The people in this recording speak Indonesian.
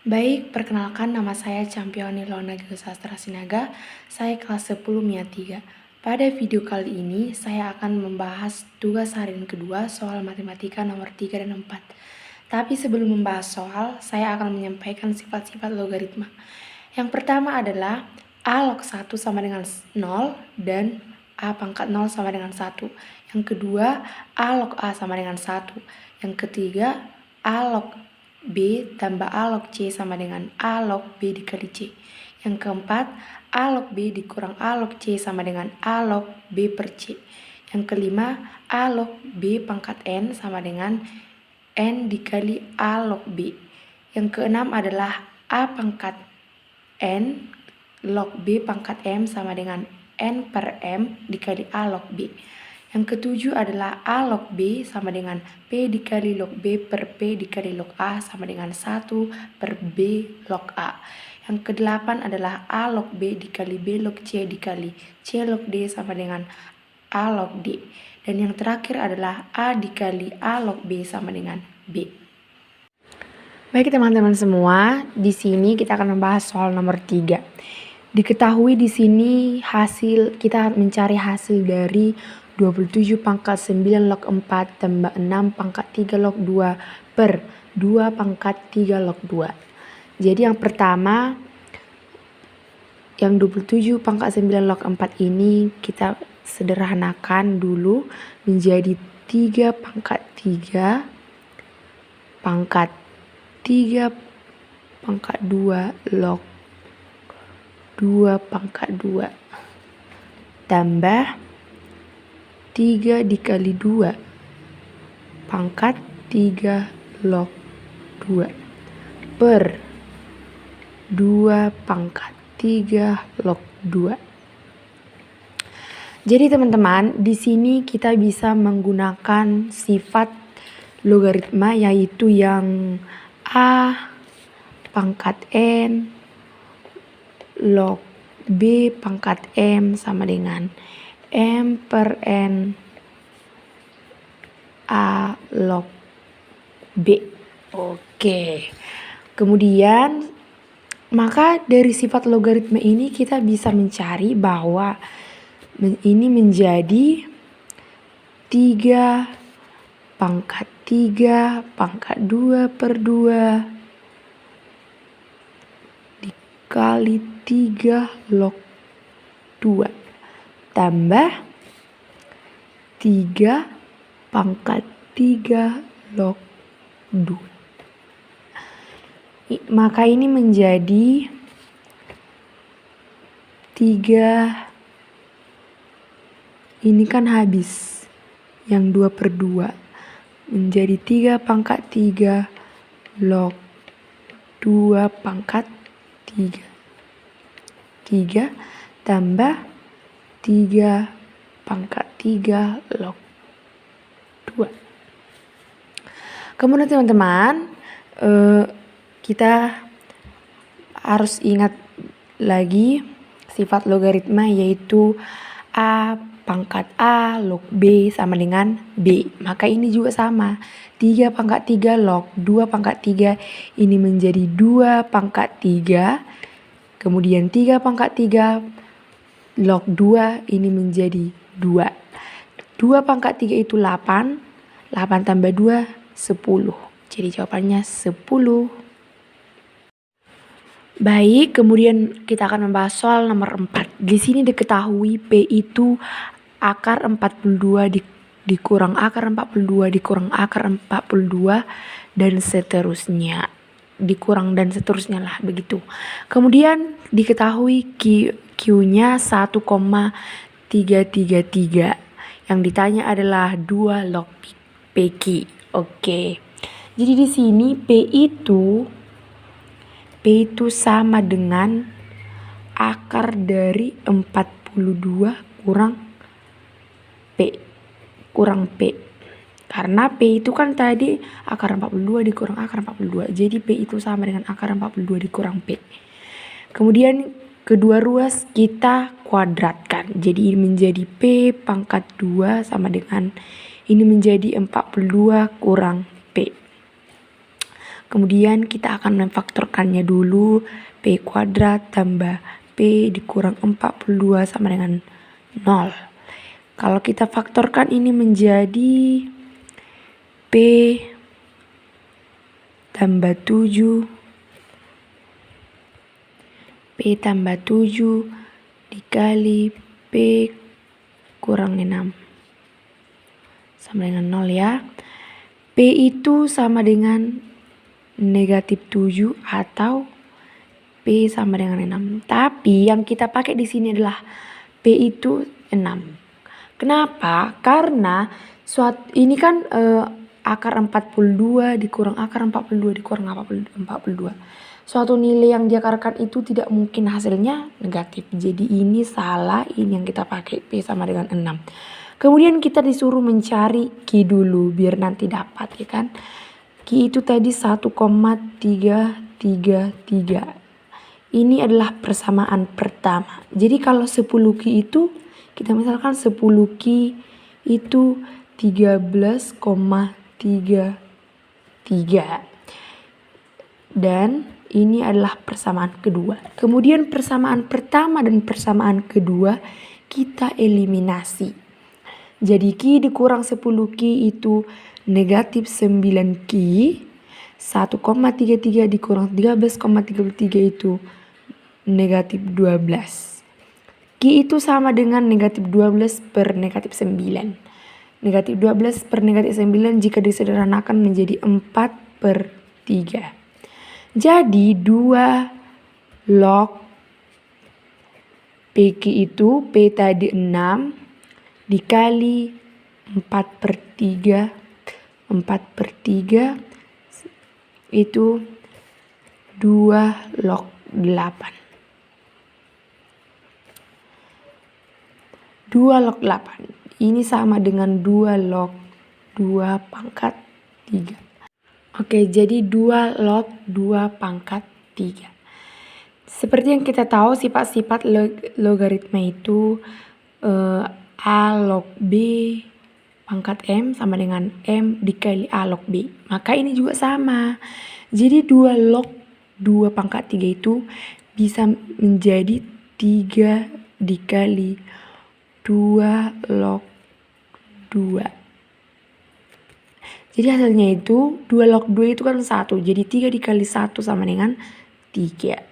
Baik, perkenalkan nama saya Campioni Lona Sastra Sinaga, saya kelas 10 MIA 3. Pada video kali ini, saya akan membahas tugas harian kedua soal matematika nomor 3 dan 4. Tapi sebelum membahas soal, saya akan menyampaikan sifat-sifat logaritma. Yang pertama adalah A log 1 sama dengan 0 dan A pangkat 0 sama dengan 1. Yang kedua, A log A sama dengan 1. Yang ketiga, A log B tambah A log C sama dengan A log B dikali C. Yang keempat, A log B dikurang A log C sama dengan A log B per C. Yang kelima, A log B pangkat N sama dengan N dikali A log B. Yang keenam adalah A pangkat N log B pangkat M sama dengan N per M dikali A log B. Yang ketujuh adalah A log B sama dengan P dikali log B per P dikali log A sama dengan 1 per B log A. Yang kedelapan adalah A log B dikali B log C dikali C log D sama dengan A log D. Dan yang terakhir adalah A dikali A log B sama dengan B. Baik teman-teman semua, di sini kita akan membahas soal nomor 3. Diketahui di sini kita mencari hasil dari 27 pangkat 9 log 4 tambah 6 pangkat 3 log 2 per 2 pangkat 3 log 2. Jadi yang pertama, yang 27 pangkat 9 log 4 ini kita sederhanakan dulu menjadi 3 pangkat 3 pangkat 3 pangkat 2 log 2 pangkat 2 tambah 3 dikali 2 pangkat 3 log 2 per 2 pangkat 3 log 2. Jadi teman-teman, di sini kita bisa menggunakan sifat logaritma yaitu yang A pangkat N log B pangkat M sama dengan M per N A log B. Oke. Kemudian, maka dari sifat logaritma ini kita bisa mencari bahwa ini menjadi 3 pangkat 3 pangkat 2 per 2 dikali 3 log 2 tambah 3 pangkat 3 log 2. Maka ini menjadi 3, ini kan habis yang 2 per 2 menjadi 3 pangkat 3 log 2 pangkat 3 tambah 3 pangkat 3 log 2. Kemudian teman-teman, kita harus ingat lagi sifat logaritma yaitu A pangkat A log B sama dengan B. Maka ini juga sama. 3 pangkat 3 log 2 pangkat 3 ini menjadi 2 pangkat 3. Kemudian 3 pangkat 3 log 2 ini menjadi 2. 2 pangkat 3 itu 8. 8 tambah 2, 10. Jadi jawabannya 10. Baik, kemudian kita akan membahas soal nomor 4. Di sini diketahui P itu akar 42 dikurang akar 42 dikurang akar 42 dan seterusnya. Dikurang dan seterusnya lah begitu. Kemudian diketahui Q-nya 1,333. Yang ditanya adalah 2 log PQ. Oke. Jadi di sini P itu sama dengan akar dari 42 kurang P. Karena P itu kan tadi akar 42 dikurang akar 42. Jadi P itu sama dengan akar 42 dikurang P. Kemudian kedua ruas kita kuadratkan. Jadi ini menjadi P pangkat 2 sama dengan ini menjadi 42 kurang P. Kemudian kita akan memfaktorkannya dulu. P kuadrat tambah P dikurang 42 sama dengan 0. Kalau kita faktorkan ini menjadi P tambah 7. P tambah 7 dikali P kurang 6 sama dengan 0 ya. P itu sama dengan negatif 7 atau P sama dengan 6. Tapi yang kita pakai di sini adalah P itu 6. Kenapa? Karena ini kan akar 42 dikurang akar 42 dikurang 42. Suatu nilai yang diakarkan itu tidak mungkin hasilnya negatif. Jadi ini salah, ini yang kita pakai P sama dengan 6. Kemudian kita disuruh mencari Q dulu biar nanti dapat ya kan. Q itu tadi 1,333. Ini adalah persamaan pertama. Jadi kalau 10 Q itu kita misalkan 10 Q itu 13,33. Dan ini adalah persamaan kedua. Kemudian persamaan pertama dan persamaan kedua kita eliminasi. Jadi Q dikurang 10 Q itu negatif 9 Q. 1,33 dikurang 13,33 itu negatif 12. Q itu sama dengan negatif 12 per negatif 9. Negatif 12 per negatif 9 jika disederhanakan menjadi 4 per 3. Jadi 2 log PQ itu P tadi 6 dikali 4 per 3. 4 per 3 itu 2 log 8. 2 log 8. Ini sama dengan 2 log 2 pangkat 3. Oke, jadi 2 log 2 pangkat 3. Seperti yang kita tahu sifat-sifat logaritma itu A log B pangkat M sama dengan M dikali A log B. Maka ini juga sama. Jadi 2 log 2 pangkat 3 itu bisa menjadi 3 dikali 2 log 2. Jadi hasilnya itu 2 log 2 itu kan 1. Jadi 3 dikali 1 sama dengan 3.